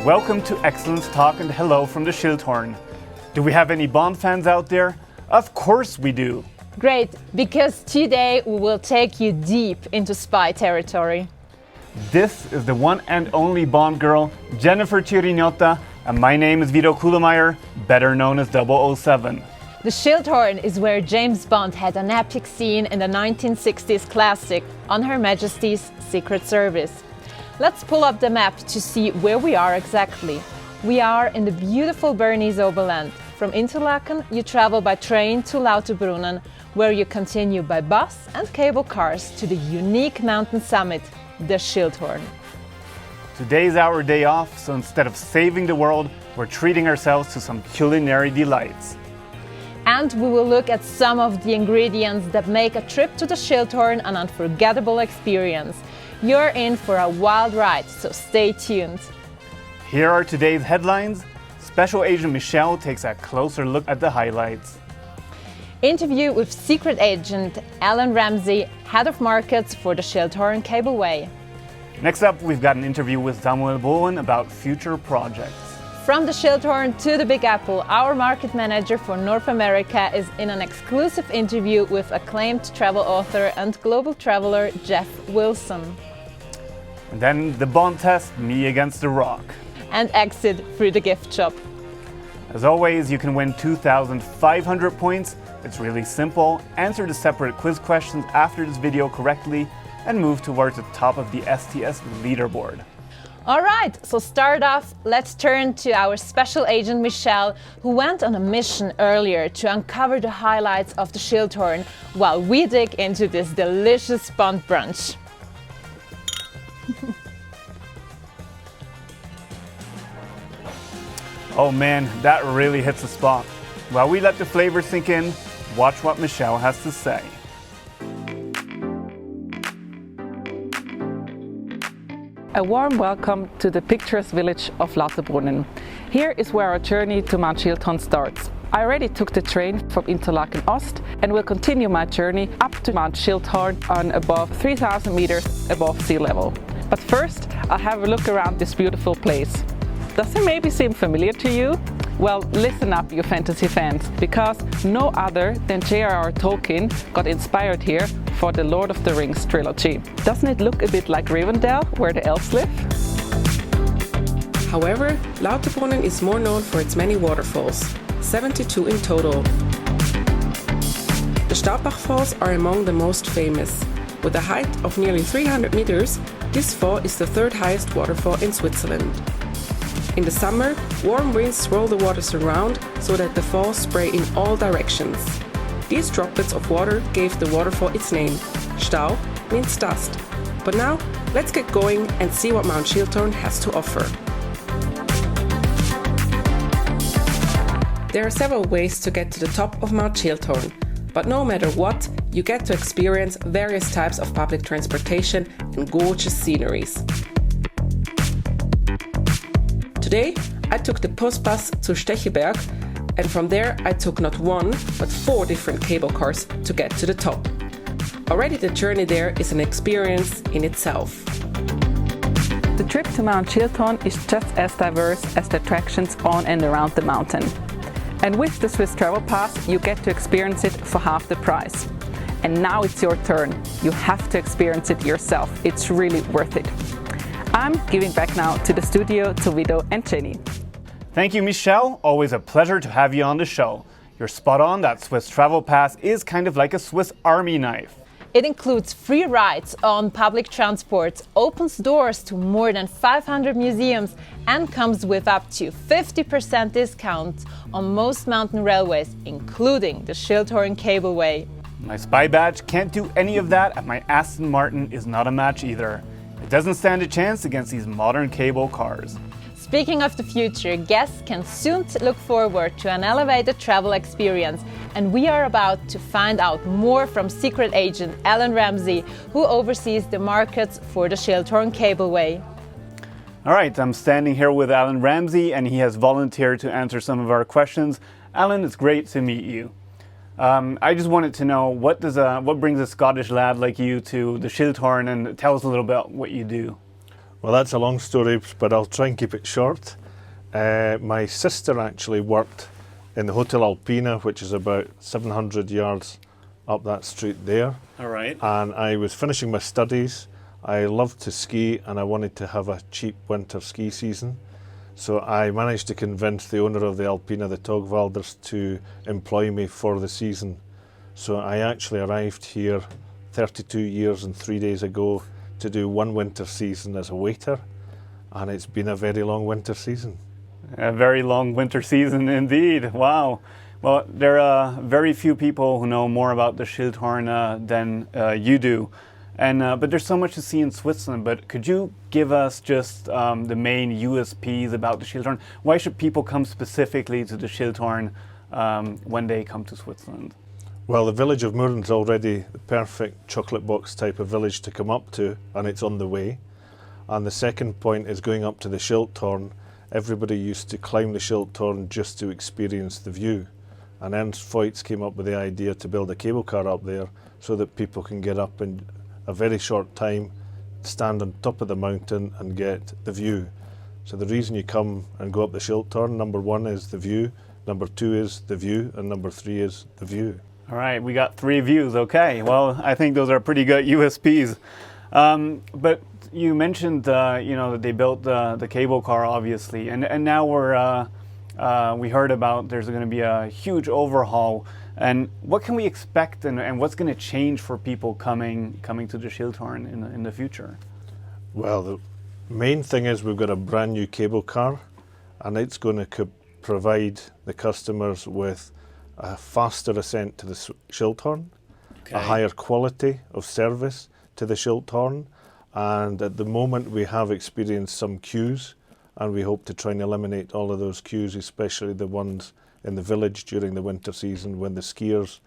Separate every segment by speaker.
Speaker 1: Welcome to Excellence Talk and hello from the Schilthorn. Do we have any Bond fans out there? Of course we do.
Speaker 2: Great, because today we will take you deep into spy territory.
Speaker 1: This is the one and only Bond girl, Jennifer Ciurignotta, and my name is Vito Kuhlemeyer, better known as 007.
Speaker 2: The Schilthorn is where James Bond had an epic scene in the 1960s classic On Her Majesty's Secret Service. Let's pull up the map to see where we are exactly. We are in the beautiful Bernese Oberland. From Interlaken, you travel by train to Lauterbrunnen, where you continue by bus and cable cars to the unique mountain summit, the Schilthorn.
Speaker 1: Today's our day off, so instead of saving the world, we're treating ourselves to some culinary delights.
Speaker 2: And we will look at some of the ingredients that make a trip to the Schilthorn an unforgettable experience. You're in for a wild ride, so stay tuned.
Speaker 1: Here are today's headlines. Special Agent Michelle takes a closer look at the highlights.
Speaker 2: Interview with Secret Agent Alan Ramsey, Head of Markets for the Schilthorn Cableway.
Speaker 1: Next up, we've got an interview with Samuel Bowen about future projects.
Speaker 2: From the Schilthorn to the Big Apple, our market manager for North America is in an exclusive interview with acclaimed travel author and global traveler Jeff Wilson.
Speaker 1: And then the Bond test, me against the rock.
Speaker 2: And exit through the gift shop.
Speaker 1: As always, you can win 2,500 points. It's really simple. Answer the separate quiz questions after this video correctly and move towards the top of the STS leaderboard.
Speaker 2: All right, so start off, let's turn to our special agent Michelle, who went on a mission earlier to uncover the highlights of the Schilthorn while we dig into this delicious Bond brunch.
Speaker 1: Oh man, that really hits the spot. While we let the flavor sink in, watch what Michelle has to say.
Speaker 3: A warm welcome to the picturesque village of Lauterbrunnen. Here is where our journey to Mount Schilthorn starts. I already took the train from Interlaken Ost and will continue my journey up to Mount Schilthorn on above 3,000 meters above sea level. But first, I'll have a look around this beautiful place. Does it maybe seem familiar to you? Well, listen up, you fantasy fans, because no other than J.R.R. Tolkien got inspired here for the Lord of the Rings trilogy. Doesn't it look a bit like Rivendell, where the elves live?
Speaker 4: However, Lauterbrunnen is more known for its many waterfalls, 72 in total. The Staubbach Falls are among the most famous. With a height of nearly 300 meters, this fall is the third highest waterfall in Switzerland. In the summer, warm winds swirl the waters around so that the falls spray in all directions. These droplets of water gave the waterfall its name. Staub means dust. But now, let's get going and see what Mount Schilthorn has to offer. There are several ways to get to the top of Mount Schilthorn, but no matter what, you get to experience various types of public transportation and gorgeous sceneries. Today, I took the Postbus to Stecheberg, and from there I took not one, but 4 different cable cars to get to the top. Already the journey there is an experience in itself.
Speaker 3: The trip to Mount Schilthorn is just as diverse as the attractions on and around the mountain. And with the Swiss Travel Pass, you get to experience it for half the price. And now it's your turn. You have to experience it yourself. It's really worth it. I'm giving back now to the studio to Vito and Jenny.
Speaker 1: Thank you, Michelle. Always a pleasure to have you on the show. You're spot on, that Swiss Travel Pass is kind of like a Swiss Army knife.
Speaker 2: It includes free rides on public transport, opens doors to more than 500 museums, and comes with up to 50% discount on most mountain railways, including the Schilthorn Cableway.
Speaker 1: My spy badge can't do any of that, and my Aston Martin is not a match either. It doesn't stand a chance against these modern cable cars.
Speaker 2: Speaking of the future, guests can soon look forward to an elevated travel experience, and we are about to find out more from Secret Agent Alan Ramsey, who oversees the markets for the Schilthorn Cableway.
Speaker 1: All right, I'm standing here with Alan Ramsey, and he has volunteered to answer some of our questions. Alan, it's great to meet you. I just wanted to know, what brings a Scottish lad like you to the Schilthorn, and tell us a little bit about what you do.
Speaker 5: Well, that's a long story, but I'll try and keep it short. My sister actually worked in the Hotel Alpina, which is about 700 yards up that street there.
Speaker 1: All right.
Speaker 5: And I was finishing my studies. I loved to ski and I wanted to have a cheap winter ski season. So I managed to convince the owner of the Alpina, the Togvalders, to employ me for the season. So I actually arrived here 32 years and 3 days ago to do one winter season as a waiter, and it's been a very long winter season.
Speaker 1: A very long winter season indeed. Wow. Well, there are very few people who know more about the Schilthorn than you do. But there's so much to see in Switzerland. But could you give us just the main USPs about the Schilthorn? Why should people come specifically to the Schilthorn when they come to Switzerland?
Speaker 5: Well, the village of Murren is already the perfect chocolate box type of village to come up to, and it's on the way. And the second point is going up to the Schilthorn. Everybody used to climb the Schilthorn just to experience the view. And Ernst Voits came up with the idea to build a cable car up there so that people can get up in a very short time, stand on top of the mountain and get the view. So the reason you come and go up the Schilthorn, number one is the view, number two is the view, and number three is the view.
Speaker 1: All right, we got 3 views. Okay, well, I think those are pretty good USPs. But you mentioned, that they built the cable car, obviously, and now we heard about there's going to be a huge overhaul. And what can we expect, and what's going to change for people coming to the Schilthorn in the future?
Speaker 5: Well, the main thing is we've got a brand new cable car, and it's going to provide the customers with a faster ascent to the Schilthorn, a higher quality of service to the Schilthorn, and at the moment we have experienced some queues, and we hope to try and eliminate all of those queues, especially the ones in the village during the winter season when the skiers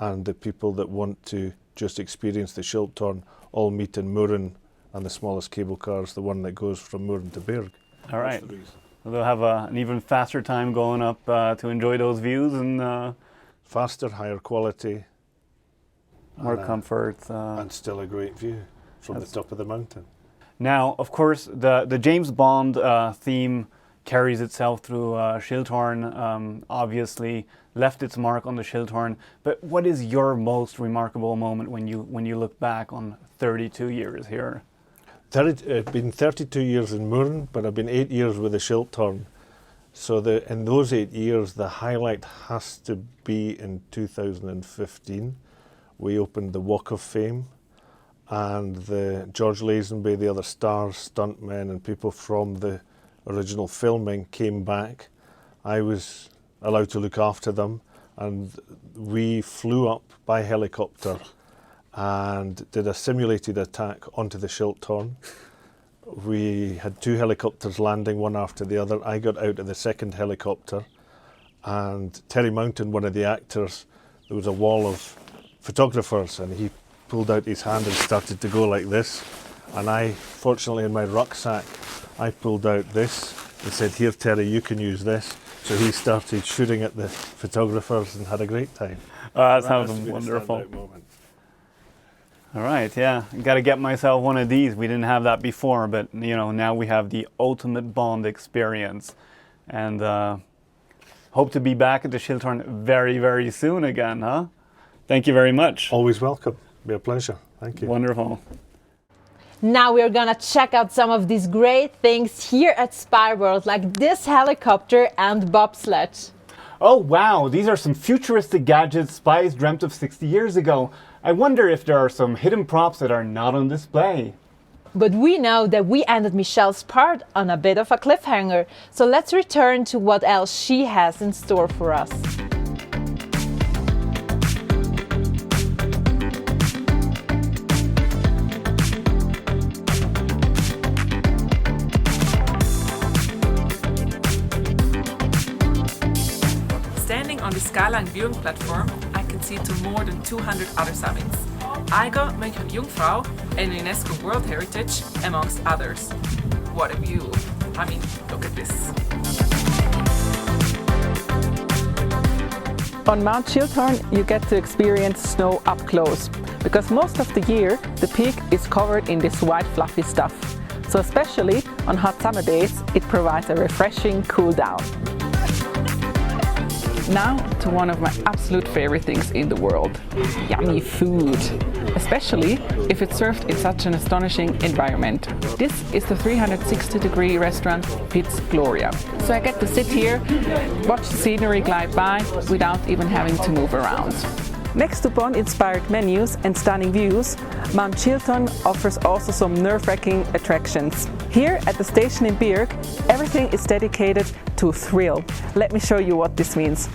Speaker 5: and the people that want to just experience the Schilthorn all meet in Murren, and the smallest cable car is the one that goes from Murren to Berg.
Speaker 1: All right. They'll have an even faster time going up to enjoy those views and
Speaker 5: faster, higher quality,
Speaker 1: more comfort,
Speaker 5: and still a great view from the top of the mountain.
Speaker 1: Now, of course, the James Bond theme carries itself through Schilthorn. Obviously, left its mark on the Schilthorn. But what is your most remarkable moment when you look back on 32 years here?
Speaker 5: I've been 32 years in Murren, but I've been 8 years with the Schilthorn. So in those 8 years, the highlight has to be in 2015. We opened the Walk of Fame, and the George Lazenby, the other stars, stuntmen, and people from the original filming came back. I was allowed to look after them, and we flew up by helicopter and did a simulated attack onto the Schilthorn. We had 2 helicopters landing, one after the other. I got out of the second helicopter, and Terry Mountain, one of the actors, there was a wall of photographers, and he pulled out his hand and started to go like this. And I, fortunately in my rucksack, I pulled out this and said, "Here, Terry, you can use this." So he started shooting at the photographers and had a great time.
Speaker 1: That sounds wonderful. All right, yeah, got to get myself one of these. We didn't have that before, but now we have the ultimate Bond experience, and hope to be back at the Schilthorn very, very soon again, huh? Thank you very much.
Speaker 5: Always welcome. Be a pleasure. Thank you.
Speaker 1: Wonderful.
Speaker 2: Now we're gonna check out some of these great things here at Spyworld, like this helicopter and bobsled.
Speaker 1: Oh wow, these are some futuristic gadgets spies dreamt of 60 years ago. I wonder if there are some hidden props that are not on display.
Speaker 2: But we know that we ended Michelle's part on a bit of a cliffhanger, so let's return to what else she has in store for us.
Speaker 3: Standing on the skyline viewing platform, I can see to more than 200 other summits. Eiger, München Jungfrau, and UNESCO World Heritage, amongst others. What a view! I mean, look at this. On Mount Schilthorn, you get to experience snow up close, because most of the year the peak is covered in this white fluffy stuff. So especially on hot summer days, it provides a refreshing cool down. Now to one of my absolute favorite things in the world, yummy food, especially if it's served in such an astonishing environment. This is the 360-degree restaurant Piz Gloria. So I get to sit here, watch the scenery glide by without even having to move around. Next to Bond-inspired menus and stunning views, Mount Schilthorn offers also some nerve-wracking attractions. Here at the station in Birk, everything is dedicated to thrill. Let me show you what this means.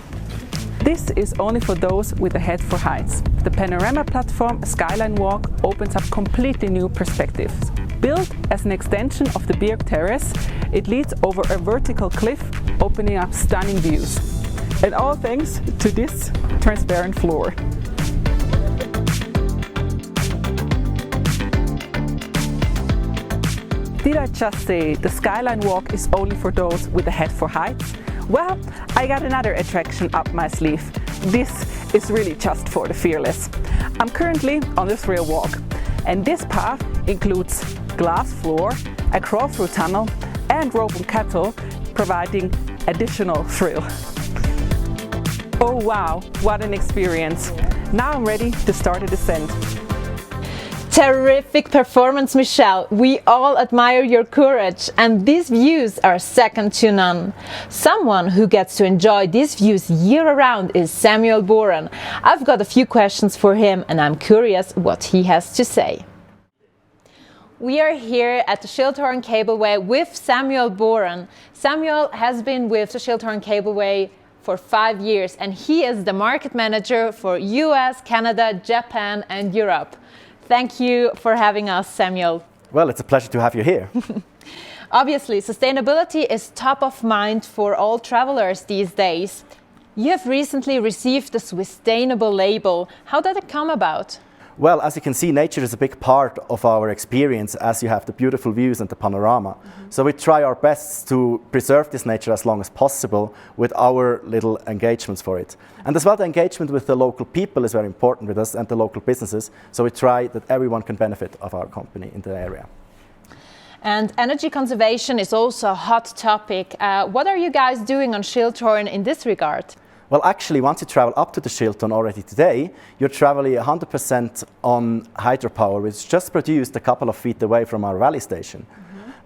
Speaker 3: This is only for those with a head for heights. The panorama platform Skyline Walk opens up completely new perspectives. Built as an extension of the Birk Terrace, it leads over a vertical cliff, opening up stunning views. And all thanks to this transparent floor. Did I just say the Skyline Walk is only for those with a head for heights? Well, I got another attraction up my sleeve. This is really just for the fearless. I'm currently on the Thrill Walk, and this path includes glass floor, a crawl-through tunnel, and rope and cattle, providing additional thrill. Oh wow, what an experience! Now I'm ready to start a descent.
Speaker 2: Terrific performance, Michelle. We all admire your courage, and these views are second to none. Someone who gets to enjoy these views year-round is Samuel Boren. I've got a few questions for him, and I'm curious what he has to say. We are here at the Schilthorn Cableway with Samuel Boren. Samuel has been with the Schilthorn Cableway for 5 years, and he is the market manager for US, Canada, Japan, and Europe. Thank you for having us, Samuel.
Speaker 6: Well, it's a pleasure to have you here.
Speaker 2: Obviously, sustainability is top of mind for all travelers these days. You have recently received the Sustainable label. How did it come about?
Speaker 6: Well, as you can see, nature is a big part of our experience, as you have the beautiful views and the panorama. So we try our best to preserve this nature as long as possible with our little engagements for it. And as well, the engagement with the local people is very important with us and the local businesses. So we try that everyone can benefit of our company in the area.
Speaker 2: And energy conservation is also a hot topic. What are you guys doing on Schilthorn in this regard?
Speaker 6: Well, actually, once you travel up to the Schilthorn already today, you're traveling 100% on hydropower, which is just produced a couple of feet away from our valley station.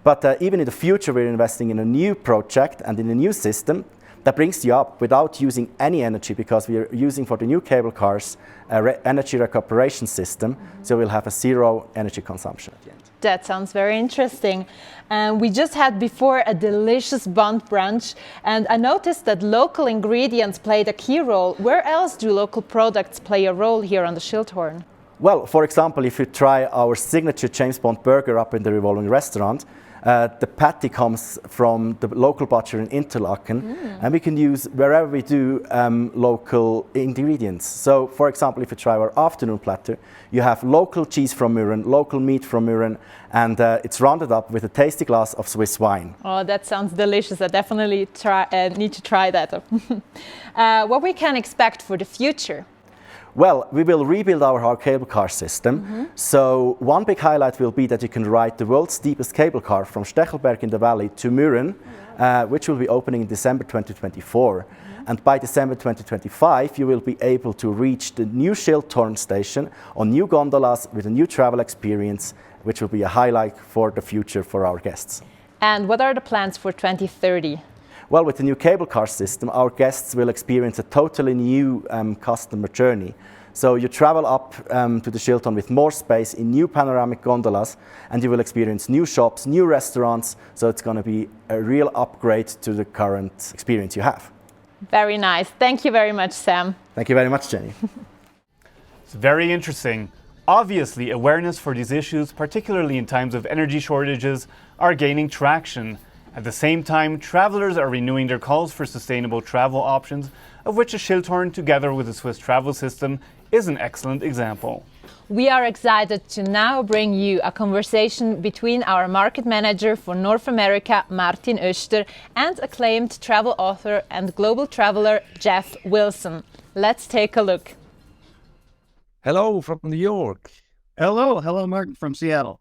Speaker 6: But even in the future, we're investing in a new project and in a new system that brings you up without using any energy, because we are using for the new cable cars energy recuperation system, so we'll have a zero energy consumption at the end.
Speaker 2: That sounds very interesting. We just had before a delicious Bond brunch, and I noticed that local ingredients played a key role. Where else do local products play a role here on the Schilthorn?
Speaker 6: Well, for example, if you try our signature James Bond burger up in the Revolving Restaurant, the patty comes from the local butcher in Interlaken, and we can use wherever we do local ingredients. So, for example, if you try our afternoon platter, you have local cheese from Mürren, local meat from Mürren, and it's rounded up with a tasty glass of Swiss wine.
Speaker 2: Oh, that sounds delicious. I definitely need to try that. What we can expect for the future?
Speaker 6: Well, we will rebuild our cable car system. So one big highlight will be that you can ride the world's steepest cable car from Stechelberg in the valley to Mürren, which will be opening in December 2024. And by December 2025, you will be able to reach the new Schilthorn station on new gondolas with a new travel experience, which will be a highlight for the future for our guests.
Speaker 2: And what are the plans for 2030?
Speaker 6: Well, with the new cable car system, our guests will experience a totally new customer journey. So you travel up to the Schilthorn with more space in new panoramic gondolas, and you will experience new shops, new restaurants. So it's going to be a real upgrade to the current experience you have.
Speaker 2: Very nice. Thank you very much, Sam.
Speaker 6: Thank you very much, Jenny.
Speaker 1: It's very interesting. Obviously, awareness for these issues, particularly in times of energy shortages, are gaining traction. At the same time, travelers are renewing their calls for sustainable travel options, of which the Schilthorn, together with the Swiss travel system, is an excellent example.
Speaker 2: We are excited to now bring you a conversation between our market manager for North America, Martin Oester, and acclaimed travel author and global traveler, Jeff Wilson. Let's take a look.
Speaker 7: Hello from New York.
Speaker 8: Hello, Martin from Seattle.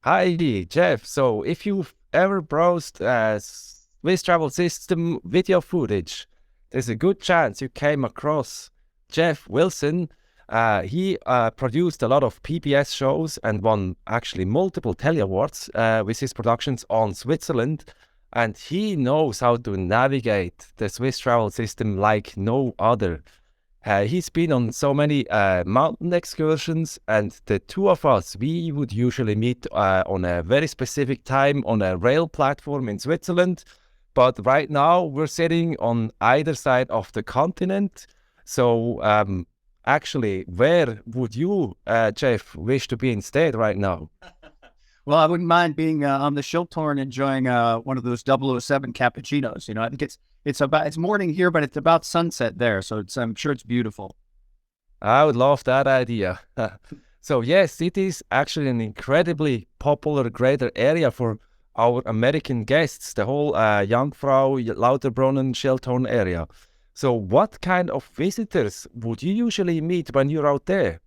Speaker 7: Hi, Jeff. So, if you've ever browsed Swiss Travel System video footage, there's a good chance you came across Jeff Wilson. He produced a lot of PBS shows and won actually multiple Telly Awards with his productions on Switzerland. And he knows how to navigate the Swiss travel system like no other. He's been on so many mountain excursions, and the two of us, we would usually meet on a very specific time on a rail platform in Switzerland. But right now, we're sitting on either side of the continent. So actually, where would you, Jeff, wish to be instead right now?
Speaker 8: Well, I wouldn't mind being on the Schilthorn enjoying one of those 007 cappuccinos. You know, I think it's morning here, but it's about sunset there, so I'm sure it's beautiful.
Speaker 7: I would love that idea. So yes, it is actually an incredibly popular greater area for our American guests, the whole Jungfrau, Lauterbrunnen, Schilthorn area. So what kind of visitors would you usually meet when you're out there?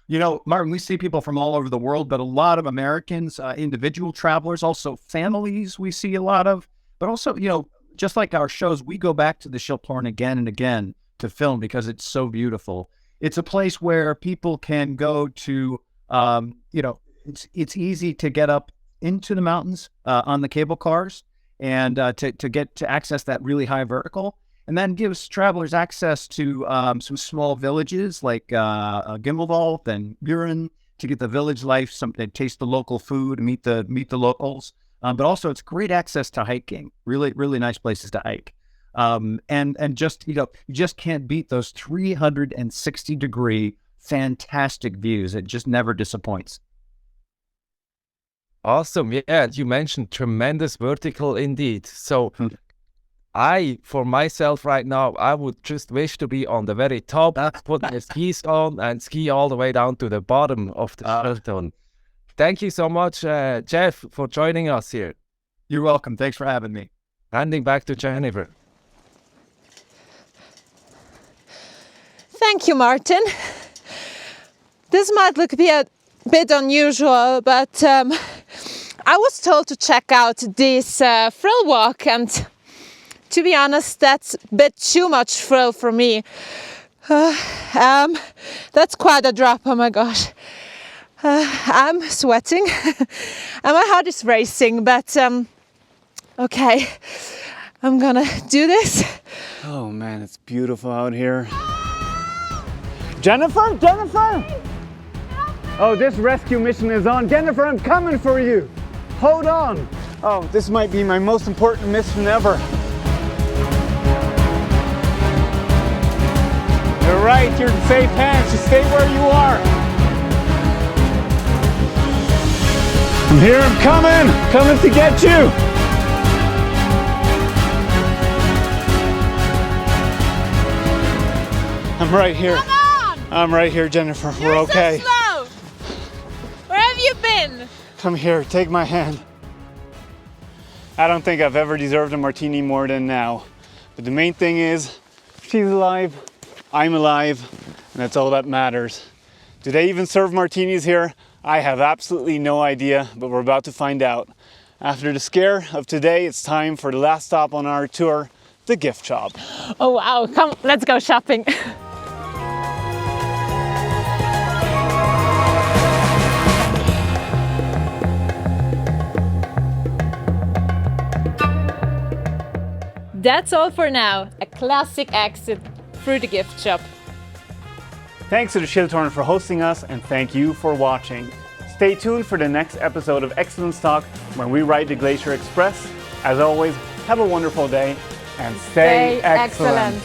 Speaker 8: You know, Martin, we see people from all over the world, but a lot of Americans, individual travelers, also families we see a lot of, but also, you know, just like our shows, we go back to the Schilthorn again and again to film because it's so beautiful. It's a place where people can go to, you know, it's easy to get up into the mountains on the cable cars and to access that really high vertical. And then gives travelers access to some small villages like Gimmelwald and Buren to get the village life, to taste the local food, meet the locals. But also it's great access to hiking, really, really nice places to hike. And just, you know, you just can't beat those 360-degree fantastic views. It just never disappoints.
Speaker 7: Awesome. Yeah, you mentioned tremendous vertical indeed. So for myself right now, I would just wish to be on the very top, put my skis on and ski all the way down to the bottom of the Schilthorn. Thank you so much, Jeff, for joining us here.
Speaker 8: You're welcome. Thanks for having me.
Speaker 7: Handing back to Jennifer.
Speaker 2: Thank you, Martin. This might look a bit unusual, but I was told to check out this frill walk, and to be honest, that's a bit too much frill for me. That's quite a drop, oh my gosh. I'm sweating and my heart is racing, but okay, I'm gonna do this.
Speaker 1: Oh man, it's beautiful out here. Jennifer? Jennifer! Oh, this rescue mission is on. Jennifer, I'm coming for you. Hold on. Oh, this might be my most important mission ever. You're right, you're in safe hands. Just stay where you are. I'm here, I'm coming to get you. I'm right here.
Speaker 2: Come on!
Speaker 1: I'm right here, Jennifer. We're okay.
Speaker 2: So slow. Where have you been?
Speaker 1: Come here, take my hand. I don't think I've ever deserved a martini more than now. But the main thing is, she's alive, I'm alive, and that's all that matters. Do they even serve martinis here? I have absolutely no idea, but we're about to find out. After the scare of today, it's time for the last stop on our tour, the gift shop.
Speaker 2: Oh wow, come, let's go shopping. That's all for now. A classic exit through the gift shop.
Speaker 1: Thanks to the Schilthorn for hosting us, and thank you for watching. Stay tuned for the next episode of Excellence Talk when we ride the Glacier Express. As always, have a wonderful day and stay excellent.